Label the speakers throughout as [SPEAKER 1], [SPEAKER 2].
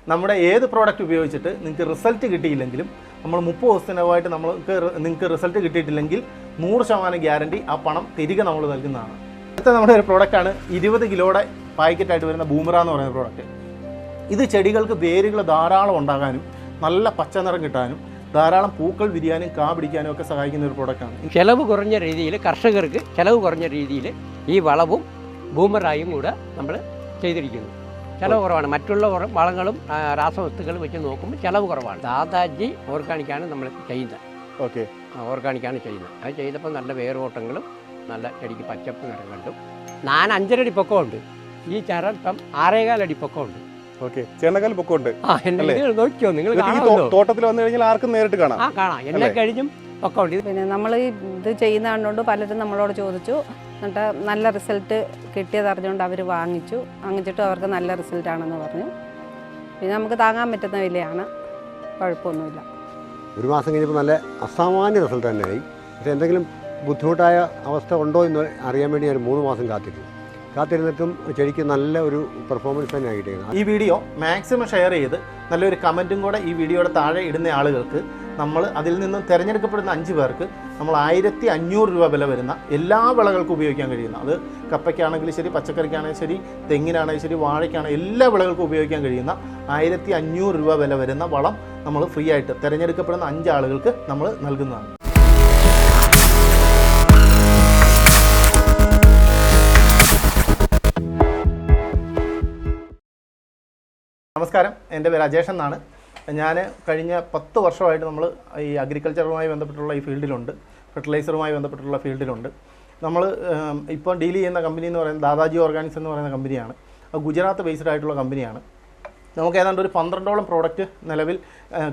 [SPEAKER 1] നമ്മുടെ ഏത് പ്രോഡക്റ്റ് ഉപയോഗിച്ചിട്ട് നിങ്ങൾക്ക് റിസൾട്ട് കിട്ടിയില്ലെങ്കിലും നമ്മൾ 30 ദിവസത്തിനകമായിട്ട് നിങ്ങൾക്ക് റിസൾട്ട് കിട്ടിയിട്ടില്ലെങ്കിൽ 100% ഗ്യാരണ്ടി ആ പണം തിരികെ നമ്മൾ നൽകുന്നതാണ്. അടുത്ത നമ്മുടെ ഒരു പ്രോഡക്റ്റാണ് 20 കിലോയുടെ പാക്കറ്റായിട്ട് വരുന്ന ബൂമറ എന്ന് പറയുന്ന പ്രോഡക്റ്റ്. ഇത് ചെടികൾക്ക് വേരുകൾ ധാരാളം ഉണ്ടാകാനും നല്ല പച്ച നിറം കിട്ടാനും ധാരാളം പൂക്കൾ വിരിയാനും കാ പിടിക്കാനും ഒക്കെ സഹായിക്കുന്ന ഒരു പ്രോഡക്റ്റാണ്.
[SPEAKER 2] ചിലവ് കുറഞ്ഞ രീതിയിൽ കർഷകർക്ക് ചിലവ് കുറഞ്ഞ രീതിയിൽ ഈ വളവും ബൂമറായും കൂടെ നമ്മൾ ചെയ്തിരിക്കുന്നു. ചിലവ് കുറവാണ്. മറ്റുള്ള വളങ്ങളും രാസവസ്തുക്കളും വെച്ച് നോക്കുമ്പോൾ ചിലവ് കുറവാണ്. ദാദാജി ഓർഗാനിക്കാണ് നമ്മൾ ചെയ്യുന്നത്.
[SPEAKER 1] ഓക്കെ,
[SPEAKER 2] ഓർഗാനിക്കാണ് ചെയ്യുന്നത്. അത് ചെയ്തപ്പോൾ നല്ല വേരോട്ടങ്ങളും നല്ല ചെടിക്ക് പച്ചപ്പ് നിറം കണ്ടും. 5.5 അടി പൊക്കമുണ്ട്. ഈ ചരം ഇപ്പം 6.25 അടി പൊക്കമുണ്ട്.
[SPEAKER 1] ഓക്കെ, ചേർന്നകാൽ പൊക്കമുണ്ട്.
[SPEAKER 2] നോക്കിയോ നിങ്ങൾ
[SPEAKER 1] തോട്ടത്തിൽ വന്നു കഴിഞ്ഞാൽ ആർക്കും നേരിട്ട് കാണാം.
[SPEAKER 2] കാണാം, എന്നെ കഴിഞ്ഞും പൊക്കമുണ്ട്.
[SPEAKER 3] പിന്നെ നമ്മൾ ഇത് ചെയ്യുന്ന കണ്ടുകൊണ്ട് പലരും നമ്മളോട് ചോദിച്ചു. എന്നിട്ട് നല്ല റിസൾട്ട് കിട്ടിയത് അറിഞ്ഞുകൊണ്ട് അവർ വാങ്ങിച്ചിട്ട് അവർക്ക് നല്ല റിസൾട്ടാണെന്ന് പറഞ്ഞു. പിന്നെ നമുക്ക് താങ്ങാൻ പറ്റുന്ന വിലയാണ്, കുഴപ്പമൊന്നുമില്ല.
[SPEAKER 4] ഒരു മാസം കഴിഞ്ഞപ്പോൾ നല്ല അസാമാന്യ റിസൾട്ട് തന്നെയായി. പക്ഷേ എന്തെങ്കിലും ബുദ്ധിമുട്ടായ അവസ്ഥ ഉണ്ടോ എന്ന് അറിയാൻ വേണ്ടി ഞാൻ 3 മാസം കാത്തിരുന്നിട്ടും ചെടിക്ക് നല്ല ഒരു പെർഫോമൻസ് തന്നെ കിട്ടിയത്.
[SPEAKER 1] ഈ വീഡിയോ മാക്സിമം ഷെയർ ചെയ്ത് നല്ലൊരു കമൻറ്റും കൂടെ ഈ വീഡിയോയുടെ താഴെ ഇടുന്ന ആളുകൾക്ക് നമ്മൾ അതിൽ നിന്നും തിരഞ്ഞെടുക്കപ്പെടുന്ന 5 പേർക്ക് നമ്മൾ 1500 രൂപ വില വരുന്ന എല്ലാ വിളകൾക്കും ഉപയോഗിക്കാൻ കഴിയുന്ന, അത് കപ്പയ്ക്കാണെങ്കിലും ശരി, പച്ചക്കറിക്കാണെങ്കിലും ശരി, തെങ്ങിനാണെങ്കിലും ശരി, വാഴയ്ക്കാണെങ്കിലും എല്ലാ വിളകൾക്കും ഉപയോഗിക്കാൻ കഴിയുന്ന 1500 രൂപ വില വരുന്ന വളം നമ്മൾ ഫ്രീ ആയിട്ട് തിരഞ്ഞെടുക്കപ്പെടുന്ന 5 ആളുകൾക്ക് നമ്മൾ നൽകുന്നതാണ്. നമസ്കാരം, എൻ്റെ പേര് അജേഷ് എന്നാണ്. ഞാൻ കഴിഞ്ഞ 10 വർഷമായിട്ട് നമ്മൾ ഈ അഗ്രികൾച്ചറുമായി ബന്ധപ്പെട്ടുള്ള ഈ ഫീൽഡിലുണ്ട്, ഫെർട്ടിലൈസറുമായി ബന്ധപ്പെട്ടുള്ള ഫീൽഡിലുണ്ട്. നമ്മൾ ഇപ്പോൾ ഡീൽ ചെയ്യുന്ന കമ്പനി എന്ന് പറയുന്നത് ദാദാജി ഓർഗാനിക്സ് എന്ന് പറയുന്ന കമ്പനിയാണ്. അത് ഗുജറാത്ത് ബേസ്ഡ് ആയിട്ടുള്ള കമ്പനിയാണ്. നമുക്ക് ഏതാണ്ട് ഒരു 12ഓളം പ്രോഡക്റ്റ് നിലവിൽ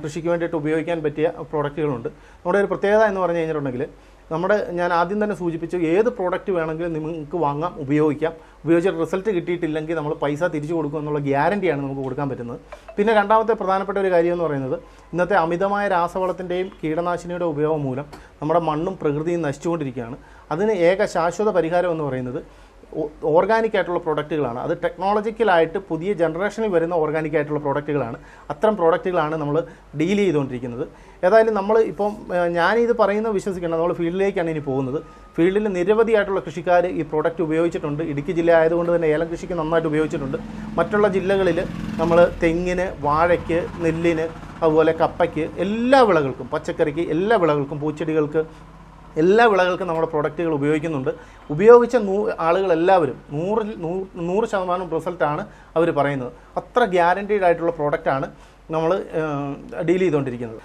[SPEAKER 1] കൃഷിക്ക് വേണ്ടിയിട്ട് ഉപയോഗിക്കാൻ പറ്റിയ പ്രോഡക്റ്റുകളുണ്ട്. നമ്മുടെ ഒരു പ്രത്യേകത എന്ന് പറഞ്ഞു കഴിഞ്ഞിട്ടുണ്ടെങ്കിൽ ഞാൻ ആദ്യം തന്നെ സൂചിപ്പിച്ചു, ഏത് പ്രോഡക്റ്റ് വേണമെങ്കിലും നിങ്ങൾക്ക് വാങ്ങാം, ഉപയോഗിച്ചിട്ട് റിസൾട്ട് കിട്ടിയിട്ടില്ലെങ്കിൽ നമ്മൾ പൈസ തിരിച്ചു കൊടുക്കും എന്നുള്ള ഗ്യാരണ്ടിയാണ് നമുക്ക് കൊടുക്കാൻ പറ്റുന്നത്. പിന്നെ രണ്ടാമത്തെ പ്രധാനപ്പെട്ട ഒരു കാര്യം എന്ന് പറയുന്നത്, ഇന്നത്തെ അമിതമായ രാസവളത്തിൻ്റെയും കീടനാശിനിയുടെ ഉപയോഗം മൂലം നമ്മുടെ മണ്ണും പ്രകൃതിയും നശിച്ചുകൊണ്ടിരിക്കുകയാണ്. അതിന് ഏക ശാശ്വത പരിഹാരം എന്ന് പറയുന്നത് ഓർഗാനിക് ആയിട്ടുള്ള പ്രോഡക്റ്റുകളാണ്. അത് ടെക്നോളജിക്കലായിട്ട് പുതിയ ജനറേഷനിൽ വരുന്ന ഓർഗാനിക് ആയിട്ടുള്ള പ്രോഡക്റ്റുകളാണ്. അത്തരം പ്രോഡക്റ്റുകളാണ് നമ്മൾ ഡീൽ ചെയ്തുകൊണ്ടിരിക്കുന്നത്. ഏതായാലും നമ്മൾ ഇപ്പം ഞാനിത് പറയുന്നത് വിശ്വസിക്കണം, നമ്മൾ ഫീൽഡിലേക്കാണ് ഇനി പോകുന്നത്. ഫീൽഡിൽ നിരവധിയായിട്ടുള്ള കൃഷിക്കാർ ഈ പ്രോഡക്റ്റ് ഉപയോഗിച്ചിട്ടുണ്ട്. ഇടുക്കി ജില്ല ആയതുകൊണ്ട് തന്നെ ഏലം കൃഷിക്ക് നന്നായിട്ട് ഉപയോഗിച്ചിട്ടുണ്ട്. മറ്റുള്ള ജില്ലകളിൽ നമ്മൾ തെങ്ങിന്, വാഴയ്ക്ക്, നെല്ലിന്, അതുപോലെ കപ്പയ്ക്ക്, എല്ലാ വിളകൾക്കും, പച്ചക്കറിക്ക്, എല്ലാ വിളകൾക്കും, പൂച്ചെടികൾക്ക്, എല്ലാ വിളകൾക്കും നമ്മുടെ പ്രോഡക്റ്റുകൾ ഉപയോഗിക്കുന്നുണ്ട്. ഉപയോഗിച്ച ആളുകളെല്ലാവരും 100% റിസൾട്ടാണ് അവർ പറയുന്നത്. അത്ര ഗ്യാരൻറ്റീഡ് ആയിട്ടുള്ള പ്രോഡക്റ്റാണ് നമ്മൾ ഡീൽ ചെയ്തുകൊണ്ടിരിക്കുന്നത്.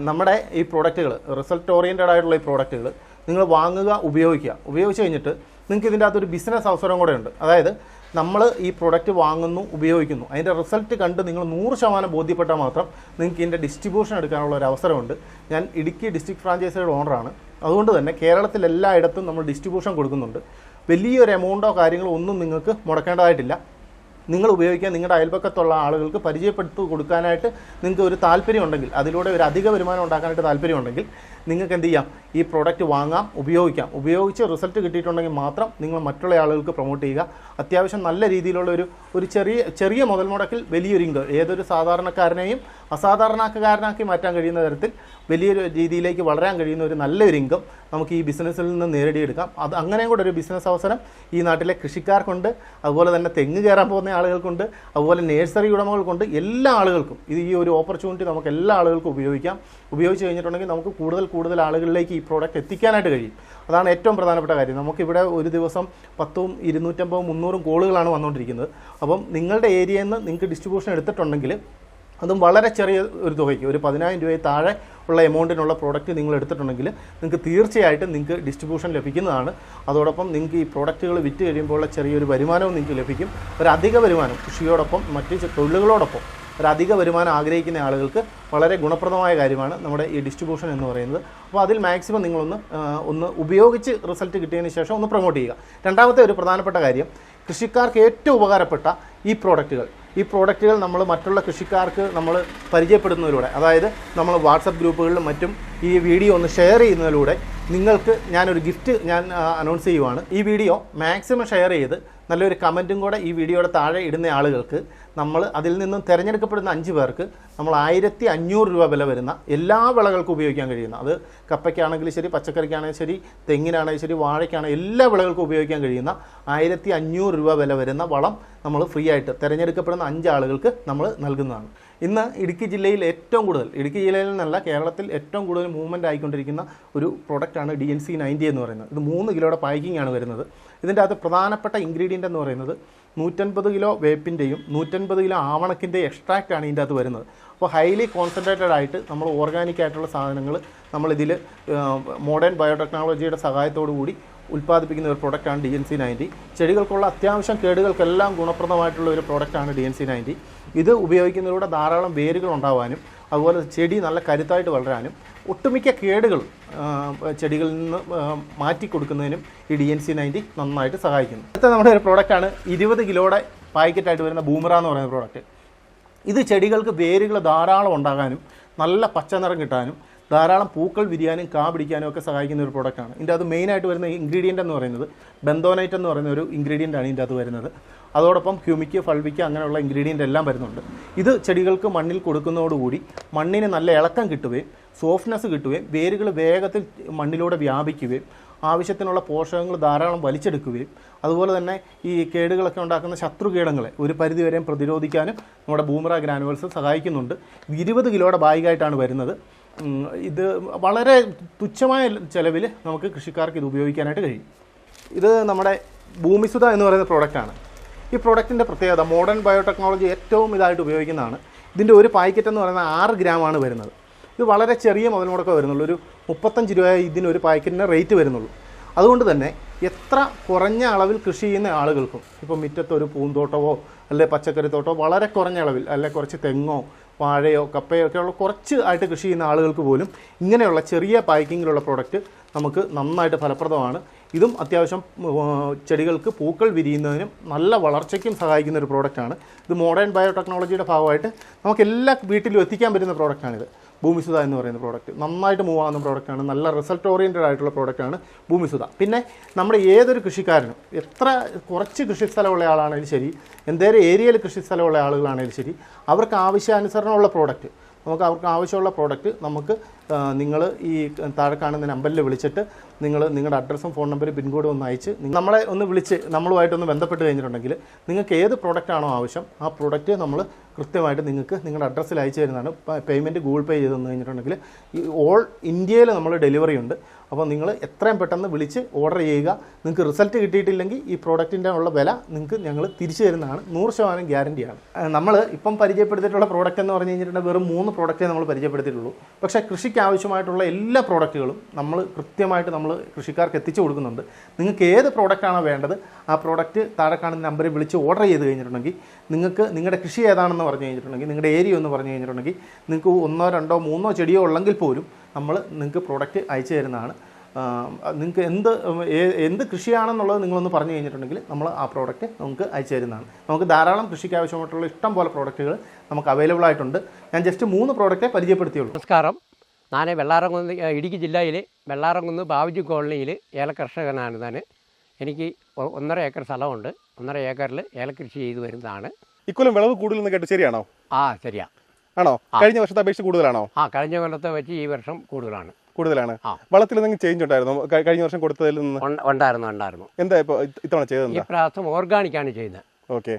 [SPEAKER 1] നമ്മുടെ ഈ പ്രോഡക്റ്റുകൾ, റിസൾട്ട് ഓറിയൻറ്റഡ് ആയിട്ടുള്ള ഈ പ്രോഡക്റ്റുകൾ നിങ്ങൾ വാങ്ങുക, ഉപയോഗിച്ച് കഴിഞ്ഞിട്ട് നിങ്ങൾക്ക് ഇതിൻ്റെ അകത്തൊരു ബിസിനസ് അവസരം കൂടെ ഉണ്ട്. അതായത് നമ്മൾ ഈ പ്രോഡക്റ്റ് വാങ്ങുന്നു, ഉപയോഗിക്കുന്നു, അതിൻ്റെ റിസൾട്ട് കണ്ട് നിങ്ങൾ 100% ബോധ്യപ്പെട്ടാൽ മാത്രം നിങ്ങൾക്ക് ഇതിൻ്റെ ഡിസ്ട്രിബ്യൂഷൻ എടുക്കാനുള്ള ഒരു അവസരമുണ്ട്. ഞാൻ ഇടുക്കി ഡിസ്ട്രിക്ട് ഫ്രാഞ്ചൈസിയുടെ ഓണറാണ്. അതുകൊണ്ട് തന്നെ കേരളത്തിൽ എല്ലായിടത്തും നമ്മൾ ഡിസ്ട്രിബ്യൂഷൻ കൊടുക്കുന്നുണ്ട്. വലിയൊരു എമൗണ്ടോ കാര്യങ്ങളോ ഒന്നും നിങ്ങൾക്ക് മുടക്കേണ്ടതായിട്ടില്ല. നിങ്ങൾ ഉപയോഗിക്കാൻ നിങ്ങളുടെ അയൽപക്കത്തുള്ള ആളുകൾക്ക് പരിചയപ്പെടുത്തി കൊടുക്കാനായിട്ട് നിങ്ങൾക്ക് ഒരു താല്പര്യം ഉണ്ടെങ്കിൽ, അതിലൂടെ ഒരു അധിക വരുമാനം ഉണ്ടാക്കാനായിട്ട് താല്പര്യമുണ്ടെങ്കിൽ നിങ്ങൾക്ക് എന്ത് ചെയ്യാം, ഈ പ്രോഡക്റ്റ് വാങ്ങാം, ഉപയോഗിച്ച് റിസൾട്ട് കിട്ടിയിട്ടുണ്ടെങ്കിൽ മാത്രം നിങ്ങൾ മറ്റുള്ള ആളുകൾക്ക് പ്രൊമോട്ട് ചെയ്യുക. അത്യാവശ്യം നല്ല രീതിയിലുള്ള ഒരു ചെറിയ മുതൽ മുടക്കിൽ വലിയൊരു ഇൻകം, ഏതൊരു സാധാരണക്കാരനെയും അസാധാരണക്കാരനാക്കി മാറ്റാൻ കഴിയുന്ന തരത്തിൽ വലിയൊരു രീതിയിലേക്ക് വളരാൻ കഴിയുന്ന ഒരു നല്ലൊരു ഇൻകം നമുക്ക് ഈ ബിസിനസ്സിൽ നിന്ന് നേടിയെടുക്കാം. അത് അങ്ങനെയും കൂടെ ഒരു ബിസിനസ് അവസരം ഈ നാട്ടിലെ കൃഷിക്കാർക്കുണ്ട്, അതുപോലെ തന്നെ തെങ്ങ് കയറാൻ പോകുന്ന ആളുകൾക്കുണ്ട്, അതുപോലെ നേഴ്സറി ഉടമകൾക്കുണ്ട്. എല്ലാ ആളുകൾക്കും ഈ ഒരു ഓപ്പർച്യൂണിറ്റി നമുക്ക് എല്ലാ ആളുകൾക്കും ഉപയോഗിച്ച് കഴിഞ്ഞിട്ടുണ്ടെങ്കിൽ നമുക്ക് കൂടുതൽ ആളുകളിലേക്ക് ഈ പ്രോഡക്റ്റ് എത്തിക്കാനായിട്ട് കഴിയും. അതാണ് ഏറ്റവും പ്രധാനപ്പെട്ട കാര്യം. നമുക്കിവിടെ ഒരു ദിവസം 10, 250, 300 കോളുകളാണ് വന്നുകൊണ്ടിരിക്കുന്നത്. അപ്പം നിങ്ങളുടെ ഏരിയയിൽ നിന്ന് നിങ്ങൾക്ക് ഡിസ്ട്രിബ്യൂഷൻ എടുത്തിട്ടുണ്ടെങ്കിൽ, അതും വളരെ ചെറിയ ഒരു തുകയ്ക്ക്, ഒരു 10,000 രൂപയിൽ താഴെ ഉള്ള എമൗണ്ടിനുള്ള പ്രോഡക്റ്റ് നിങ്ങൾ എടുത്തിട്ടുണ്ടെങ്കിൽ നിങ്ങൾക്ക് തീർച്ചയായിട്ടും നിങ്ങൾക്ക് ഡിസ്ട്രിബ്യൂഷൻ ലഭിക്കുന്നതാണ്. അതോടൊപ്പം നിങ്ങൾക്ക് ഈ പ്രോഡക്റ്റുകൾ വിറ്റ് കഴിയുമ്പോൾ ചെറിയൊരു വരുമാനവും നിങ്ങൾക്ക് ലഭിക്കും. ഒരു അധിക വരുമാനം, കൃഷിയോടൊപ്പം മറ്റ് തൊഴിലുകളോടൊപ്പം ഒരു അധിക വരുമാനം ആഗ്രഹിക്കുന്ന ആളുകൾക്ക് വളരെ ഗുണപ്രദമായ കാര്യമാണ് നമ്മുടെ ഈ ഡിസ്ട്രിബ്യൂഷൻ എന്ന് പറയുന്നത്. അപ്പോൾ അതിൽ മാക്സിമം നിങ്ങളൊന്ന് ഉപയോഗിച്ച് റിസൾട്ട് കിട്ടിയതിന് ശേഷം ഒന്ന് പ്രൊമോട്ട് ചെയ്യുക. രണ്ടാമത്തെ ഒരു പ്രധാനപ്പെട്ട കാര്യം, കൃഷിക്കാർക്ക് ഏറ്റവും ഉപകാരപ്പെട്ട ഈ പ്രോഡക്റ്റുകൾ നമ്മൾ മറ്റുള്ള കൃഷിക്കാർക്ക് നമ്മൾ പരിചയപ്പെടുന്നതിലൂടെ, അതായത് നമ്മൾ വാട്സപ്പ് ഗ്രൂപ്പുകളിലും മറ്റും ഈ വീഡിയോ ഒന്ന് ഷെയർ ചെയ്യുന്നതിലൂടെ നിങ്ങൾക്ക് ഞാനൊരു ഗിഫ്റ്റ് അനൗൺസ് ചെയ്യുവാണ്. ഈ വീഡിയോ മാക്സിമം ഷെയർ ചെയ്ത് നല്ലൊരു കമൻറ്റും കൂടെ ഈ വീഡിയോയുടെ താഴെ ഇടുന്ന ആളുകൾക്ക് നമ്മൾ അതിൽ നിന്നും തിരഞ്ഞെടുക്കപ്പെടുന്ന 5 പേർക്ക് നമ്മൾ 1500 രൂപ വില വരുന്ന എല്ലാ വിളകൾക്കും ഉപയോഗിക്കാൻ കഴിയുന്ന, അത് കപ്പയ്ക്കാണെങ്കിലും ശരി, പച്ചക്കറിക്കാണെങ്കിലും ശരി, തെങ്ങിനാണെങ്കിലും ശരി, വാഴയ്ക്കാണെങ്കിലും എല്ലാ വിളകൾക്കും ഉപയോഗിക്കാൻ കഴിയുന്ന 1500 രൂപ വില വരുന്ന വളം നമ്മൾ ഫ്രീ ആയിട്ട് തിരഞ്ഞെടുക്കപ്പെടുന്ന 5 ആളുകൾക്ക് നമ്മൾ നൽകുന്നതാണ്. ഇന്ന് ഇടുക്കി ജില്ലയിൽ ഏറ്റവും കൂടുതൽ, ഇടുക്കി ജില്ലയിൽ നിന്നല്ല കേരളത്തിൽ ഏറ്റവും കൂടുതൽ മൂവ്മെൻറ്റ് ആയിക്കൊണ്ടിരിക്കുന്ന ഒരു പ്രൊഡക്റ്റാണ് DNC 90 എന്ന് പറയുന്നത്. ഇത് 3 കിലോയുടെ പാക്കിംഗ് ആണ് വരുന്നത്. ഇതിൻ്റെ അകത്ത് പ്രധാനപ്പെട്ട ഇൻഗ്രീഡിയൻ്റ് എന്ന് പറയുന്നത് 150 കിലോ വേപ്പിൻ്റെയും 150 കിലോ ആവണക്കിൻ്റെയും എക്സ്ട്രാക്റ്റാണ് ഇതിൻ്റെ അകത്ത് വരുന്നത്. അപ്പോൾ ഹൈലി കോൺസെൻട്രേറ്റഡ് ആയിട്ട് നമ്മൾ ഓർഗാനിക് ആയിട്ടുള്ള സാധനങ്ങൾ നമ്മളിതിൽ മോഡേൺ ബയോടെക്നോളജിയുടെ സഹായത്തോടു കൂടി ഉൽപ്പാദിപ്പിക്കുന്ന ഒരു പ്രൊഡക്റ്റാണ് DNC 90. ചെടികൾക്കുള്ള അത്യാവശ്യം കേടുകൾക്കെല്ലാം ഗുണപ്രദമായിട്ടുള്ള ഒരു പ്രൊഡക്റ്റാണ് DNC 90. ഇത് ഉപയോഗിക്കുന്നതിലൂടെ ധാരാളം വേരുകൾ ഉണ്ടാവാനും അതുപോലെ ചെടി നല്ല കരുത്തായിട്ട് വളരാനും ഒട്ടുമിക്ക കേടുകൾ ചെടികളിൽ നിന്ന് മാറ്റി കൊടുക്കുന്നതിനും ഈ DNC 90 നന്നായിട്ട് സഹായിക്കുന്നു. അടുത്ത നമ്മുടെ ഒരു പ്രോഡക്റ്റാണ് 20 കിലോയുടെ പാക്കറ്റായിട്ട് വരുന്ന ബൂമറ എന്ന് പറയുന്ന പ്രോഡക്റ്റ്. ഇത് ചെടികൾക്ക് വേരുകൾ ധാരാളം ഉണ്ടാകാനും നല്ല പച്ച നിറം കിട്ടാനും ധാരാളം പൂക്കൾ വിരിയാനും കാ പിടിക്കാനും ഒക്കെ സഹായിക്കുന്ന ഒരു പ്രോഡക്റ്റാണ്. ഇതിൻ്റെ അത് മെയിനായിട്ട് വരുന്ന ഇൻഗ്രീഡിയൻ്റ് എന്ന് പറയുന്നത് ബെന്തോനൈറ്റ് എന്ന് പറയുന്ന ഒരു ഇൻഗ്രീഡിയൻ്റാണ് ഇതിൻ്റെ അത് വരുന്നത്. അതോടൊപ്പം ഹ്യൂമിക്ക്, ഫൾവിക്ക് അങ്ങനെയുള്ള ഇൻഗ്രീഡിയൻ്റ് എല്ലാം വരുന്നുണ്ട്. ഇത് ചെടികൾക്ക് മണ്ണിൽ കൊടുക്കുന്നതോടുകൂടി മണ്ണിന് നല്ല ഇളക്കം കിട്ടുകയും സോഫ്റ്റ്നെസ് കിട്ടുകയും വേരുകൾ വേഗത്തിൽ മണ്ണിലൂടെ വ്യാപിക്കുകയും ആവശ്യത്തിനുള്ള പോഷകങ്ങൾ ധാരാളം വലിച്ചെടുക്കുകയും അതുപോലെ തന്നെ ഈ കേടുകളൊക്കെ ഉണ്ടാക്കുന്ന ശത്രുകീടങ്ങളെ ഒരു പരിധിവരെയും പ്രതിരോധിക്കാനും നമ്മുടെ ബൂമറ ഗ്രാനുവൽസ് സഹായിക്കുന്നുണ്ട്. 20 കിലോയുടെ ബാഗായിട്ടാണ് വരുന്നത്. ഇത് വളരെ തുച്ഛമായ ചിലവിൽ നമുക്ക് കൃഷിക്കാർക്ക് ഇത് ഉപയോഗിക്കാനായിട്ട് കഴിയും. ഇത് നമ്മുടെ ഭൂമിസുധ എന്ന് പറയുന്ന പ്രോഡക്റ്റാണ്. ഈ പ്രോഡക്റ്റിൻ്റെ പ്രത്യേകത മോഡേൺ ബയോടെക്നോളജി ഏറ്റവും ഇതായിട്ട് ഉപയോഗിക്കുന്നതാണ്. ഇതിൻ്റെ ഒരു പാക്കറ്റ് എന്ന് പറയുന്നത് 6 ഗ്രാമാണ് വരുന്നത്. ഇത് വളരെ ചെറിയ മുതൽ മുടക്കം വരുന്നുള്ളൂ. ഒരു 35 രൂപ ഇതിനൊരു പാക്കറ്റിന് റേറ്റ് വരുന്നുള്ളൂ. അതുകൊണ്ട് തന്നെ എത്ര കുറഞ്ഞ അളവിൽ കൃഷി ചെയ്യുന്ന ആളുകൾക്കും, ഇപ്പോൾ മുറ്റത്തൊരു പൂന്തോട്ടമോ അല്ലെങ്കിൽ പച്ചക്കറി തോട്ടമോ വളരെ കുറഞ്ഞ അളവിൽ അല്ലെങ്കിൽ കുറച്ച് തെങ്ങോ വാഴയോ കപ്പയോ ഒക്കെയുള്ള കുറച്ച് ആയിട്ട് കൃഷി ചെയ്യുന്ന ആളുകൾക്ക് പോലും ഇങ്ങനെയുള്ള ചെറിയ പാക്കിങ്ങിലുള്ള പ്രോഡക്റ്റ് നമുക്ക് നന്നായിട്ട് ഫലപ്രദമാണ്. ഇതും അത്യാവശ്യം ചെടികൾക്ക് പൂക്കൾ വിരിയുന്നതിനും നല്ല വളർച്ചയ്ക്കും സഹായിക്കുന്ന ഒരു പ്രോഡക്റ്റാണ്. ഇത് മോഡേൺ ബയോടെക്നോളജിയുടെ ഭാഗമായിട്ട് നമുക്ക് എല്ലാ വീട്ടിലും എത്തിക്കാൻ പറ്റുന്ന പ്രോഡക്റ്റാണിത്. ഭൂമിസുധ എന്ന് പറയുന്ന പ്രോഡക്റ്റ് നന്നായിട്ട് മൂവ് ആകുന്ന പ്രോഡക്റ്റാണ്. നല്ല റിസൾട്ട് ഓറിയൻറ്റഡ് ആയിട്ടുള്ള പ്രോഡക്റ്റാണ് ഭൂമിസുധ. പിന്നെ നമ്മുടെ ഏതൊരു കൃഷിക്കാരനും എത്ര കുറച്ച് കൃഷിസ്ഥലമുള്ള ആളാണെങ്കിലും ശരി, എന്തേലും ഏരിയയിൽ കൃഷിസ്ഥലമുള്ള ആളുകളാണെങ്കിലും ശരി, അവർക്ക് ആവശ്യാനുസരണമുള്ള പ്രോഡക്റ്റ് അവർക്ക് ആവശ്യമുള്ള പ്രോഡക്റ്റ് നമുക്ക് നിങ്ങൾ ഈ താഴെ കാണുന്ന നമ്പറിൽ വിളിച്ചിട്ട് നിങ്ങളുടെ അഡ്രസ്സും ഫോൺ നമ്പറും പിൻകോഡും ഒന്ന് അയച്ച് നമ്മളെ ഒന്ന് വിളിച്ച് നമ്മളുമായിട്ടൊന്ന് ബന്ധപ്പെട്ട് കഴിഞ്ഞിട്ടുണ്ടെങ്കിൽ നിങ്ങൾക്ക് ഏത് പ്രോഡക്റ്റാണോ ആവശ്യം ആ പ്രോഡക്റ്റ് നമ്മൾ കൃത്യമായിട്ട് നിങ്ങൾക്ക് നിങ്ങളുടെ അഡ്രസ്സിൽ അയച്ചു തരുന്നതാണ്. പേയ്മെൻറ്റ് ഗൂഗിൾ പേ ചെയ്ത് തന്നു കഴിഞ്ഞിട്ടുണ്ടെങ്കിൽ ഈ ഓൾ ഇന്ത്യയിൽ നമ്മൾ ഡെലിവറി ഉണ്ട്. അപ്പോൾ നിങ്ങൾ എത്രയും പെട്ടെന്ന് വിളിച്ച് ഓർഡർ ചെയ്യുക. നിങ്ങൾക്ക് റിസൾട്ട് കിട്ടിയിട്ടില്ലെങ്കിൽ ഈ പ്രോഡക്റ്റിൻ്റെ ഉള്ള വില നിങ്ങൾക്ക് ഞങ്ങൾ തിരിച്ചു തരുന്നതാണ്. 100% ഗ്യാരണ്ടിയാണ്. നമ്മൾ ഇപ്പം പരിചയപ്പെടുത്തിയിട്ടുള്ള പ്രോഡക്റ്റ് എന്ന് പറഞ്ഞു കഴിഞ്ഞിട്ടുണ്ടെങ്കിൽ വെറും 3 പ്രോഡക്റ്റേ നമ്മൾ പരിചയപ്പെടുത്തിയിട്ടുള്ളൂ. പക്ഷേ കൃഷിക്ക് ആവശ്യമായിട്ടുള്ള എല്ലാ പ്രോഡക്റ്റുകളും നമ്മൾ കൃത്യമായിട്ട് നമ്മൾ കൃഷിക്കാർക്ക് എത്തിച്ചു കൊടുക്കുന്നുണ്ട്. നിങ്ങൾക്ക് ഏത് പ്രോഡക്റ്റാണോ വേണ്ടത് ആ പ്രോഡക്റ്റ് താഴെ കാണുന്ന നമ്പറിൽ വിളിച്ച് ഓർഡർ ചെയ്ത് കഴിഞ്ഞിട്ടുണ്ടെങ്കിൽ നിങ്ങൾക്ക് നിങ്ങളുടെ കൃഷി ഏതാണെന്ന് പറഞ്ഞു കഴിഞ്ഞിട്ടുണ്ടെങ്കിൽ നിങ്ങളുടെ ഏരിയ എന്ന് പറഞ്ഞു കഴിഞ്ഞിട്ടുണ്ടെങ്കിൽ നിങ്ങൾക്ക് 1, 2, 3 ചെടിയോ ഉള്ളെങ്കിൽ പോലും നമ്മൾ നിങ്ങൾക്ക് പ്രോഡക്റ്റ് അയച്ചു തരുന്നതാണ്. നിങ്ങൾക്ക് എന്ത് കൃഷിയാണെന്നുള്ളത് നിങ്ങളൊന്ന് പറഞ്ഞു കഴിഞ്ഞിട്ടുണ്ടെങ്കിൽ നമ്മൾ ആ പ്രോഡക്റ്റ് നമുക്ക് അയച്ചു തരുന്നതാണ്. നമുക്ക് ധാരാളം കൃഷിക്ക് ആവശ്യമായിട്ടുള്ള ഇഷ്ടം പോലെ പ്രോഡക്റ്റുകൾ നമുക്ക് അവൈലബിൾ ആയിട്ടുണ്ട്. ഞാൻ ജസ്റ്റ് 3 പ്രോഡക്റ്റേ പരിചയപ്പെടുത്തിയുള്ളൂ.
[SPEAKER 2] നമസ്കാരം. ഞാൻ വെള്ളാറംകുന്ന്, ഇടുക്കി ജില്ലയിൽ വെള്ളാറംകുന്ന് ബാബുജി കോളനിയിൽ ഏലകർഷകനാണ് ഞാൻ. എനിക്ക് 1.5 ഏക്കർ സ്ഥലമുണ്ട്. 1.5 ഏക്കറിൽ ഏലകൃഷി ചെയ്ത് വരുന്നതാണ്.
[SPEAKER 5] ഇക്കൊല്ലം വിളവ് കൂടുതലെന്ന് കേട്ട് ശരിയാണോ?
[SPEAKER 2] ശരിയാ.
[SPEAKER 5] ആണോ? കഴിഞ്ഞ വർഷത്തെ അപേക്ഷിച്ച് കൂടുതലാണോ?
[SPEAKER 2] കഴിഞ്ഞ കൊല്ലത്തെ വെച്ച് ഈ വർഷം കൂടുതലാണ്.
[SPEAKER 5] വളത്തിൽ എന്തെങ്കിലും ചേഞ്ച് ഉണ്ടായിരുന്നു കഴിഞ്ഞ വർഷം കൊടുത്തതിൽ നിന്ന്?
[SPEAKER 2] ഉണ്ടായിരുന്നു.
[SPEAKER 5] എന്താ ഇപ്പോൾ ഇത്തവണ ചെയ്തത്?
[SPEAKER 2] ഈ പ്രാവശ്യം ഓർഗാനിക്കാണ് ചെയ്യുന്നത്.
[SPEAKER 5] ഓക്കെ.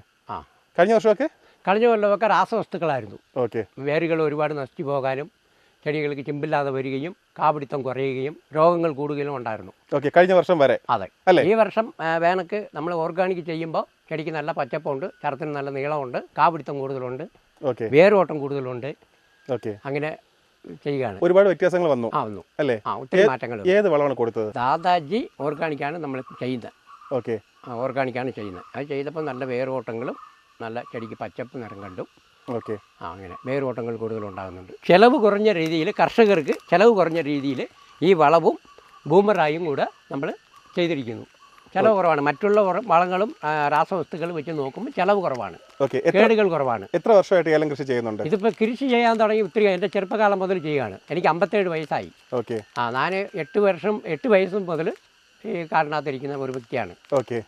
[SPEAKER 5] കഴിഞ്ഞ വർഷമൊക്കെ?
[SPEAKER 2] കഴിഞ്ഞ കൊല്ലമൊക്കെ രാസവസ്തുക്കളായിരുന്നു.
[SPEAKER 5] ഓക്കെ.
[SPEAKER 2] വേരുകൾ ഒരുപാട് നശിച്ചു പോകാനും ചെടികൾക്ക് ചിമ്പില്ലാതെ വരികയും കാപിടിത്തം കുറയുകയും രോഗങ്ങൾ കൂടുകയും ഉണ്ടായിരുന്നു.
[SPEAKER 5] ഓക്കെ. കഴിഞ്ഞ വർഷം വരെ?
[SPEAKER 2] അതെ. ഈ വർഷം വേനക്ക് നമ്മൾ ഓർഗാനിക് ചെയ്യുമ്പോൾ ചെടിക്ക് നല്ല പച്ചപ്പുണ്ട്, ചരത്തിന് നല്ല നീളമുണ്ട്, കാപിടിത്തം കൂടുതലുണ്ട്, വേരോട്ടം കൂടുതലുണ്ട്.
[SPEAKER 5] ഓക്കെ.
[SPEAKER 2] അങ്ങനെ ചെയ്യുകയാണ്.
[SPEAKER 5] ഒരുപാട് വ്യത്യാസങ്ങൾ വന്നു അല്ലേ?
[SPEAKER 2] ഒത്തിരി മാറ്റങ്ങൾ.
[SPEAKER 5] ഏത് വളമാണ് കൊടുത്തത്?
[SPEAKER 2] ദാദാജി ഓർഗാനിക്കാണ് നമ്മൾ ചെയ്യുന്നത്.
[SPEAKER 5] ഓക്കെ.
[SPEAKER 2] ഓർഗാനിക്കാണ് ചെയ്യുന്നത്. അത് ചെയ്തപ്പോൾ നല്ല വേരോട്ടങ്ങളും നല്ല ചെടിക്ക് പച്ചപ്പ് നിറം കണ്ടു.
[SPEAKER 5] ഓക്കെ.
[SPEAKER 2] അങ്ങനെ വേരോട്ടങ്ങൾ കൂടുതലുണ്ടാകുന്നുണ്ട്. ചിലവ് കുറഞ്ഞ രീതിയിൽ, കർഷകർക്ക് ചിലവ് കുറഞ്ഞ രീതിയിൽ ഈ വളവും ബൂമറായും കൂടെ നമ്മൾ ചെയ്തിരിക്കുന്നു. ചിലവ് കുറവാണ്. മറ്റുള്ള വളങ്ങളും രാസവസ്തുക്കളും വെച്ച് നോക്കുമ്പോൾ ചിലവ് കുറവാണ്, കേടുകൾ കുറവാണ്.
[SPEAKER 5] എത്ര വർഷമായിട്ട് ഏലം കൃഷി ചെയ്യുന്നുണ്ട്?
[SPEAKER 2] ഇതിപ്പോൾ കൃഷി ചെയ്യാൻ തുടങ്ങി ഒത്തിരി. എൻ്റെ ചെറുപ്പകാലം മുതൽ ചെയ്യുകയാണ്. എനിക്ക് 57 വയസ്സായി.
[SPEAKER 5] ഓക്കെ.
[SPEAKER 2] ഞാൻ 8 വയസ്സ് മുതൽ കാടിനകത്തിരിക്കുന്ന ഒരു വ്യക്തിയാണ്.
[SPEAKER 5] ഓക്കെ.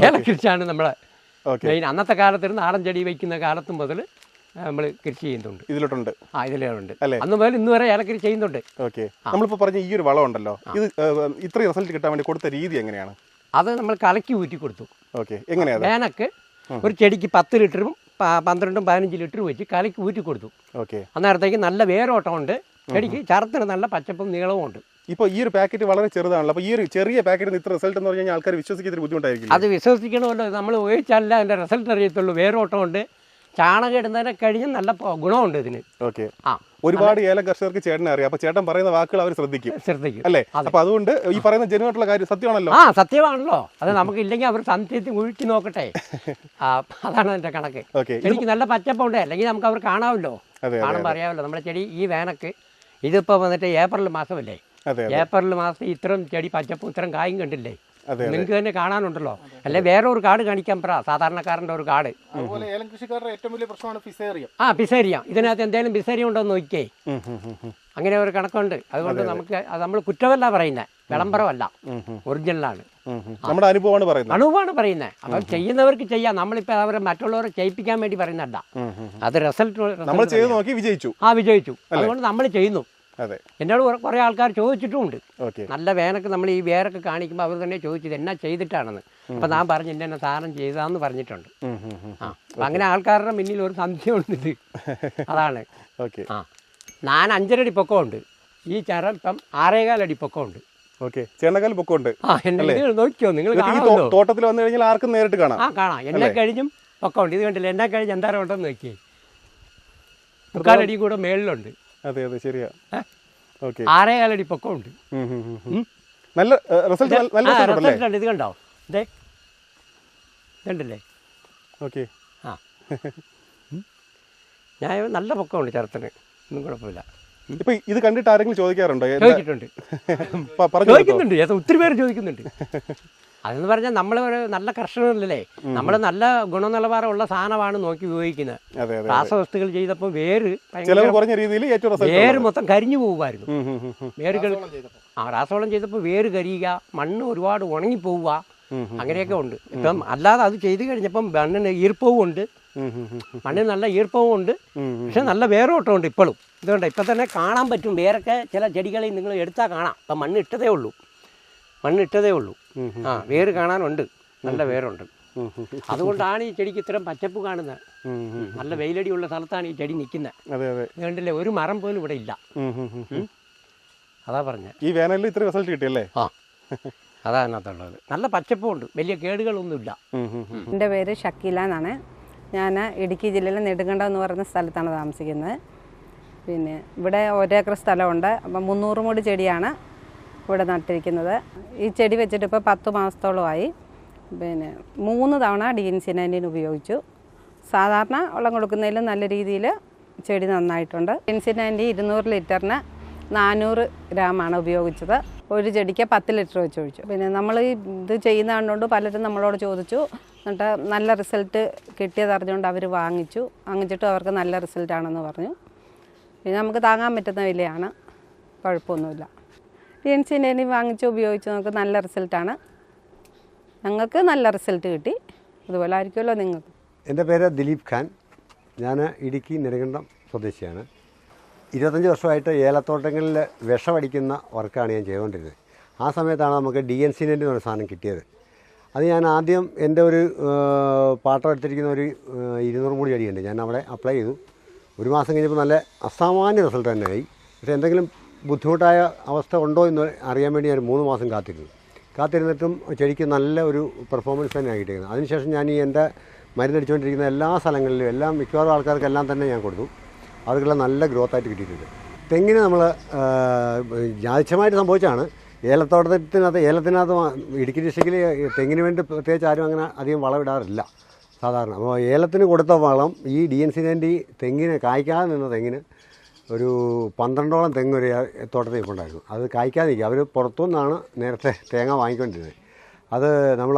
[SPEAKER 2] ഏലകൃഷിയാണ് നമ്മളെ
[SPEAKER 5] ഓക്കെ.
[SPEAKER 2] മെയിൻ. അന്നത്തെ കാലത്ത് നാടൻ ചെടി വയ്ക്കുന്ന കാലത്ത് മുതൽ നമ്മൾ കൃഷി ചെയ്യുന്നുണ്ട്.
[SPEAKER 5] ഇതിലോട്ടുണ്ട്.
[SPEAKER 2] ഇതിലുണ്ട്
[SPEAKER 5] അല്ലേ?
[SPEAKER 2] അന്ന് മുതൽ ഇന്ന് വരെ ഏലക്കൃഷി ചെയ്യുന്നുണ്ട്.
[SPEAKER 5] ഓക്കെ. നമ്മളിപ്പോൾ പറഞ്ഞ ഈ ഒരു വളം ഉണ്ടല്ലോ, ഇത് ഇത്രയും റിസൾട്ട് കിട്ടാൻ വേണ്ടി കൊടുത്ത രീതി എങ്ങനെയാണ്?
[SPEAKER 2] അത് നമ്മൾ കലക്കി ഊറ്റി കൊടുത്തു.
[SPEAKER 5] ഓക്കെ. എങ്ങനെയാണ്?
[SPEAKER 2] വേനക്ക് ഒരു ചെടിക്ക് 10 ലിറ്ററും 12 15 ലിറ്ററും വെച്ച് കലക്കി ഊറ്റി കൊടുത്തു.
[SPEAKER 5] ഓക്കെ.
[SPEAKER 2] അന്നേരത്തേക്ക് നല്ല വേരോട്ടമുണ്ട്, ചെടിക്ക് ചരത്തിന് നല്ല പച്ചപ്പും നീളവും ഉണ്ട്.
[SPEAKER 5] ഇപ്പോൾ ഈ ഒരു പാക്കറ്റ് വളരെ ചെറുതാണല്ലോ, അപ്പോൾ ഈ ഒരു ചെറിയ പാക്കറ്റിന് ഇത്ര റിസൾട്ട് എന്ന് പറഞ്ഞു കഴിഞ്ഞാൽ ആൾക്കാർ വിശ്വസിക്കുന്ന ബുദ്ധിമുട്ടായിരിക്കും.
[SPEAKER 2] അത് വിശ്വസിക്കണമല്ലോ, നമ്മൾ ഉപയോഗിച്ചാലല്ല അതിൻ്റെ റിസൾട്ട് അറിയത്തുള്ളൂ. വേരോട്ടമുണ്ട്, ചാണകം ഇടുന്നതിനെ കഴിഞ്ഞ് നല്ല ഗുണമുണ്ട് ഇതിന്.
[SPEAKER 5] ഓക്കെ. ഒരുപാട് ഏല കർഷകർക്ക് ചേട്ടനെ അറിയാം, അപ്പോൾ ചേട്ടൻ പറയുന്ന വാക്കുകൾ അവർ ശ്രദ്ധിക്കും അല്ലേ? അപ്പോൾ അതുകൊണ്ട് ഈ പറയുന്ന ജനുവായിട്ടുള്ള കാര്യം സത്യമാണല്ലോ.
[SPEAKER 2] സത്യമാണല്ലോ. അത് നമുക്ക് ഇല്ലെങ്കിൽ അവർ സംശയത്തിൽ ഊറ്റി നോക്കട്ടെ. അതാണ് അതിൻ്റെ കണക്ക്.
[SPEAKER 5] ഓക്കെ.
[SPEAKER 2] ചെടിക്ക് നല്ല പച്ചപ്പുണ്ട്, അല്ലെങ്കിൽ നമുക്ക് അവർ കാണാമല്ലോ, കാണുമ്പോൾ അറിയാമല്ലോ നമ്മുടെ ചെടി. ഈ വേനക്ക് ഇതിപ്പോൾ വന്നിട്ട് ഏപ്രിൽ മാസമല്ലേ, ഏപ്രിൽ മാസം ഇത്രയും ചെടി പച്ചപ്പും ഇത്രയും കായും കണ്ടില്ലേ? നിങ്ങൾക്ക് തന്നെ കാണാനുണ്ടല്ലോ. അല്ലെ വേറെ ഒരു കാട് കാണിക്കാൻ പറ, സാധാരണക്കാരൻ്റെ ഒരു കാട്.
[SPEAKER 1] അതുപോലെ ഏലം കൃഷിക്കാരുടെ ഏറ്റവും വലിയ പ്രശ്നമാണ് ഫിസേറിയം.
[SPEAKER 2] ഫിസേറിയം. ഇതിനകത്ത് എന്തെങ്കിലും ഫിസേറിയം ഉണ്ടോ എന്ന് നോക്കിയേ. അങ്ങനെ ഒരു കണക്കുണ്ട്. അതുകൊണ്ട് നമുക്ക് അത് നമ്മൾ കുറ്റമല്ല പറയുന്നത്, വിളംബരമല്ല, ഒറിജിനലാണ്,
[SPEAKER 5] നമ്മുടെ അനുഭവമാണ് പറയുന്നത്.
[SPEAKER 2] അപ്പം ചെയ്യുന്നവർക്ക് ചെയ്യാം. നമ്മളിപ്പോൾ അവരെ മറ്റുള്ളവരെ ചെയ്യിപ്പിക്കാൻ വേണ്ടി പറയുന്നതല്ല. അത് റിസൾട്ട്
[SPEAKER 5] നമ്മൾ ചെയ്ത് നോക്കി വിജയിച്ചു.
[SPEAKER 2] വിജയിച്ചു. അതുകൊണ്ട് നമ്മൾ ചെയ്യുന്നു.
[SPEAKER 5] അതെ.
[SPEAKER 2] എന്നോട് കുറേ ആൾക്കാർ ചോദിച്ചിട്ടുമുണ്ട്. നല്ല വേനൊക്കെ നമ്മൾ ഈ വേരൊക്കെ കാണിക്കുമ്പോൾ അവർ തന്നെ ചോദിച്ചത് എന്നാ ചെയ്തിട്ടാണെന്ന്. അപ്പം ഞാൻ പറഞ്ഞു എന്നെ സാധനം ചെയ്താന്ന് പറഞ്ഞിട്ടുണ്ട്. അപ്പം അങ്ങനെ ആൾക്കാരുടെ മുന്നിൽ ഒരു സംശയമുണ്ട്. ഇത് അതാണ്. ഞാൻ 5.5 അടി പൊക്കമുണ്ട്. ഈ ചരം ഇപ്പം 6.25 അടി പൊക്കമുണ്ട്.
[SPEAKER 5] ചേട്ടനേക്കാൾ പൊക്കമുണ്ട്.
[SPEAKER 2] നോക്കിയോ നിങ്ങൾ കാണാമല്ലോ.
[SPEAKER 5] തോട്ടത്തിൽ വന്നു കഴിഞ്ഞാൽ ആർക്കും നേരിട്ട് കാണാം.
[SPEAKER 2] കാണാം. എന്നെ കഴിഞ്ഞും പൊക്കമുണ്ട്. ഇത് കണ്ടില്ല, എന്നെ കഴിഞ്ഞ് എന്തായാലും ഉണ്ടെന്ന് നോക്കിയേ. 3/4 അടിയും കൂടെ മേളിലുണ്ട്.
[SPEAKER 5] അതെ അതെ, ശരിയാ.
[SPEAKER 2] 6.25 അടി പൊക്കമുണ്ട്.
[SPEAKER 5] നല്ല റിസൾട്ട്.
[SPEAKER 2] ഇത് കണ്ടോ, ഇതേ കണ്ടില്ലേ?
[SPEAKER 5] ഓക്കെ.
[SPEAKER 2] ഞാൻ നല്ല പൊക്കമുണ്ട് ചരത്തിന്, ഒന്നും കുഴപ്പമില്ല.
[SPEAKER 5] ഇപ്പൊ ഇത് കണ്ടിട്ട് ആരെങ്കിലും ചോദിക്കാറുണ്ടോ?
[SPEAKER 2] ചോദിക്കുന്നുണ്ട്, ഒത്തിരി പേര് ചോദിക്കുന്നുണ്ട്. അതെന്ന് പറഞ്ഞാൽ നമ്മൾ ഒരു നല്ല കർഷകരല്ലേ, നമ്മൾ നല്ല ഗുണനിലവാരമുള്ള സാധനമാണ് നോക്കി ഉപയോഗിക്കുന്നത്. രാസവസ്തുക്കൾ ചെയ്തപ്പോൾ വേര് മൊത്തം കരിഞ്ഞു പോകുമായിരുന്നു. വേരുകൾ രാസവളം ചെയ്തപ്പോൾ വേര് കരിയുക, മണ്ണ് ഒരുപാട് ഉണങ്ങിപ്പോവുക, അങ്ങനെയൊക്കെ ഉണ്ട്. ഇപ്പം അല്ലാതെ അത് ചെയ്ത് കഴിഞ്ഞപ്പം മണ്ണിന് ഈർപ്പവും ഉണ്ട്, മണ്ണിന് നല്ല ഈർപ്പവും ഉണ്ട്, പക്ഷെ നല്ല വേരോട്ടമുണ്ട് ഇപ്പോഴും. ഇതുകൊണ്ട് ഇപ്പം തന്നെ കാണാൻ പറ്റും വേരൊക്കെ. ചില ചെടികളിൽ നിങ്ങൾ എടുത്താൽ കാണാം. ഇപ്പം മണ്ണിട്ടതേ ഉള്ളൂ. വേര് കാണാനുണ്ട്, നല്ല വേരുണ്ട്. അതുകൊണ്ടാണ് ഈ ചെടിക്ക് ഇത്രയും പച്ചപ്പ് കാണുന്നത്. നല്ല വെയിലടിയുള്ള സ്ഥലത്താണ് ഈ ചെടി നിൽക്കുന്നത്. അതുകൊണ്ടല്ലേ ഒരു മരം പോലും ഇവിടെ ഇല്ല. അതാ പറഞ്ഞ
[SPEAKER 5] ഈ വേനലിൽ ഇത്ര റിസൾട്ട് കിട്ടിയല്ലേ?
[SPEAKER 2] അതാ അതിനകത്തുള്ളത്. നല്ല പച്ചപ്പുണ്ട്, വലിയ കേടുകളൊന്നുമില്ല.
[SPEAKER 3] എൻ്റെ പേര് ഷക്കീല എന്നാണ്. ഞാൻ ഇടുക്കി ജില്ലയിലെ നെടുങ്കണ്ടം എന്ന് പറയുന്ന സ്ഥലത്താണ് താമസിക്കുന്നത്. പിന്നെ ഇവിടെ 1 ഏക്കർ സ്ഥലമുണ്ട്. അപ്പം 300 മൂട് ചെടിയാണ് ഇവിടെ നട്ടിരിക്കുന്നത്. ഈ ചെടി വെച്ചിട്ട് ഇപ്പോൾ 10 മാസത്തോളമായി. പിന്നെ 3 തവണ DNC-90 ഉപയോഗിച്ചു. സാധാരണ വെള്ളം കൊടുക്കുന്നതിലും നല്ല രീതിയിൽ ചെടി നന്നായിട്ടുണ്ട്. DNC-90 200 ലിറ്ററിന് 400 ഗ്രാമാണ് ഉപയോഗിച്ചത്. ഒരു ചെടിക്ക് 10 ലിറ്റർ വെച്ച് ഒഴിച്ചു. പിന്നെ നമ്മൾ ഇത് ചെയ്യുന്ന കണ്ടുകൊണ്ട് പലരും നമ്മളോട് ചോദിച്ചു. എന്നിട്ട് നല്ല റിസൾട്ട് കിട്ടിയതറിഞ്ഞുകൊണ്ട് അവർ വാങ്ങിച്ചിട്ട് അവർക്ക് നല്ല റിസൾട്ടാണെന്ന് പറഞ്ഞു. പിന്നെ നമുക്ക് താങ്ങാൻ പറ്റുന്ന വിലയാണ്, കുഴപ്പമൊന്നുമില്ല. DNC-90 വാങ്ങിച്ച് ഉപയോഗിച്ച് നമുക്ക് നല്ല റിസൾട്ടാണ്. ഞങ്ങൾക്ക് നല്ല റിസൾട്ട് കിട്ടി. അതുപോലെ ആയിരിക്കുമല്ലോ നിങ്ങൾക്ക്.
[SPEAKER 4] എൻ്റെ പേര് ദിലീപ് ഖാൻ. ഞാൻ ഇടുക്കി നെടുങ്കണ്ടം സ്വദേശിയാണ്. 25 വർഷമായിട്ട് ഏലത്തോട്ടങ്ങളിൽ വിഷമടിക്കുന്ന വർക്കാണ് ഞാൻ ചെയ്തുകൊണ്ടിരുന്നത്. ആ സമയത്താണ് നമുക്ക് DNC-90 എന്നൊരു സാധനം കിട്ടിയത്. അത് ഞാൻ ആദ്യം എൻ്റെ ഒരു പാട്ടം എടുത്തിരിക്കുന്ന ഒരു 200 മൂടി ചെടിയുണ്ട്, ഞാൻ അവിടെ അപ്ലൈ ചെയ്തു. 1 മാസം കഴിഞ്ഞപ്പോൾ നല്ല അസാമാന്യ റിസൾട്ട് തന്നെയായി. പക്ഷേ എന്തെങ്കിലും ബുദ്ധിമുട്ടായ അവസ്ഥ ഉണ്ടോ എന്ന് അറിയാൻ വേണ്ടി ഞാൻ 3 മാസം കാത്തിരുന്നിട്ടും ചെടിക്ക് നല്ല ഒരു പെർഫോമൻസ് തന്നെയാണ് കിട്ടിയത്. അതിനുശേഷം ഞാൻ ഈ എൻ്റെ മരുന്നടിച്ചുകൊണ്ടിരിക്കുന്ന എല്ലാ സ്ഥലങ്ങളിലും എല്ലാം മിക്കവാറും ആൾക്കാർക്കെല്ലാം തന്നെ ഞാൻ കൊടുത്തു. അതൊക്കെല്ലാം നല്ല ഗ്രോത്തായിട്ട് കിട്ടിയിട്ടുണ്ട്. തെങ്ങിന് നമ്മൾ യാദൃച്ഛികമായിട്ട് സംഭവിച്ചാണ്. ഏലത്തിനകത്ത് ഇടുക്കി ഡിസ്ട്രിക്റ്റിൽ തെങ്ങിന് വേണ്ടി പ്രത്യേകിച്ച് ആരും അങ്ങനെ അധികം വളമിടാറില്ല സാധാരണ. അപ്പോൾ ഏലത്തിന് കൊടുത്ത വളം ഈ DNC-90 തെങ്ങിന് കായ്ക്കാതെ നിന്ന തെങ്ങിന് ഒരു 12ഓളം തെങ്ങ് ഒരു തോട്ടത്തിൽ ഇപ്പോണ്ടായിരുന്നു. അത് കായ്ക്കാതെ നിൽക്കുക. അവർ പുറത്തുനിന്നാണ് നേരത്തെ തേങ്ങ വാങ്ങിക്കൊണ്ടിരുന്നത്. അത് നമ്മൾ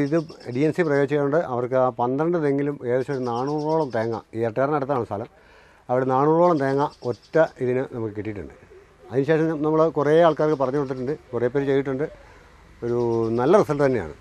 [SPEAKER 4] ഇത് DNC പ്രയോഗിച്ചുകൊണ്ട് അവർക്ക് ആ 12 തെങ്ങിലും ഏകദേശം ഒരു 400ഓളം തേങ്ങ, ഈ എട്ടേറിനടുത്താണ് സ്ഥലം, അവിടെ 400ഓളം തേങ്ങ ഒറ്റ ഇതിന് നമുക്ക് കിട്ടിയിട്ടുണ്ട്. അതിനുശേഷം നമ്മൾ കുറേ ആൾക്കാർക്ക് പറഞ്ഞു കൊടുത്തിട്ടുണ്ട്, കുറേ പേര് ചെയ്തിട്ടുണ്ട്. ഒരു നല്ല റിസൾട്ട് തന്നെയാണ്.